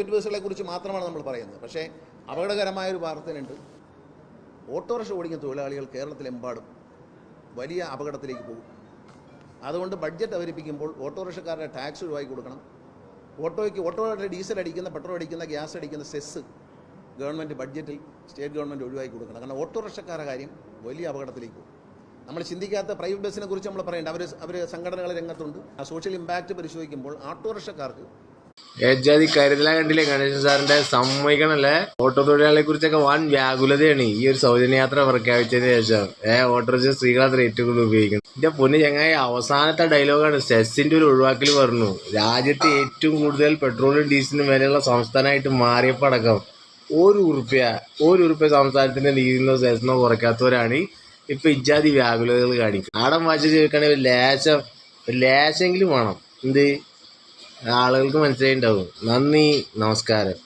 ബസ്സുകളെ കുറിച്ച് മാത്രമാണ് നമ്മൾ പറയുന്നത്. പക്ഷേ അപകടകരമായൊരു വാർത്തയുണ്ട്. ഓട്ടോറിക്ഷ ഓടിക്കുന്ന തൊഴിലാളികൾ കേരളത്തിലെമ്പാടും വലിയ അപകടത്തിലേക്ക് പോകും. അതുകൊണ്ട് ബഡ്ജറ്റ് അവതരിപ്പിക്കുമ്പോൾ ഓട്ടോറിക്ഷക്കാരുടെ ടാക്സ് ഒഴിവാക്കി കൊടുക്കണം. ഓട്ടോയുടെ ഡീസൽ അടിക്കുന്ന, പെട്രോൾ അടിക്കുന്ന, ഗ്യാസ് അടിക്കുന്ന സെസ് ഗവൺമെൻറ് ബഡ്ജറ്റിൽ സ്റ്റേറ്റ് ഗവൺമെൻറ് ഒഴിവാക്കി കൊടുക്കണം. കാരണം ഓട്ടോറിക്ഷക്കാരുടെ കാര്യം വലിയ അപകടത്തിലേക്ക് പോകും. നമ്മൾ ചിന്തിക്കാത്ത പ്രൈവറ്റ് ബസ്സിനെ കുറിച്ച് നമ്മൾ പറയേണ്ട, അവർ സംഘടനകൾ രംഗത്തുണ്ട്. ആ സോഷ്യൽ ഇമ്പാക്റ്റ് പരിശോധിക്കുമ്പോൾ ഓട്ടോറിക്ഷക്കാർക്ക് ഏജാതി കരുതല കണ്ടില്ലേ ഗണേശൻ സാറിന്റെ സമ്മതിക്കണല്ലേ. ഓട്ടോ തൊഴിലാളികളെ കുറിച്ചൊക്കെ വൻ വ്യാകുലതയാണ് ഈ ഒരു സൗജന്യയാത്ര പ്രഖ്യാപിച്ചതിന് ശേഷം. ഓട്ടോറിക്ഷ സ്ത്രീകളത്ര ഏറ്റവും കൂടുതൽ ഉപയോഗിക്കണം. എന്റെ പൊന്ന് ചങ്ങായി, അവസാനത്തെ ഡയലോഗാണ്. സെസ്സിന്റെ ഒരു ഒഴിവാക്കൽ പറഞ്ഞു. രാജ്യത്ത് ഏറ്റവും കൂടുതൽ പെട്രോളും ഡീസലിനും വിലയുള്ള സംസ്ഥാനമായിട്ട് മാറിയപ്പോൾ അടക്കം ഒരു ഉറുപ്പ്യ സംസ്ഥാനത്തിന്റെ നീതിന്നോ സെസ്സിനോ കുറയ്ക്കാത്തവരാണ് ഇപ്പൊ ഇജാതി വ്യാകുലതകൾ കാണിക്കും. ആടം വായിച്ച് ചോദിക്കുകയാണെങ്കിൽ ലേശെങ്കിലും വേണം. എന്ത് ആളുകൾക്ക് മനസ്സിലായിട്ടുണ്ടാവും. നന്ദി, നമസ്കാരം.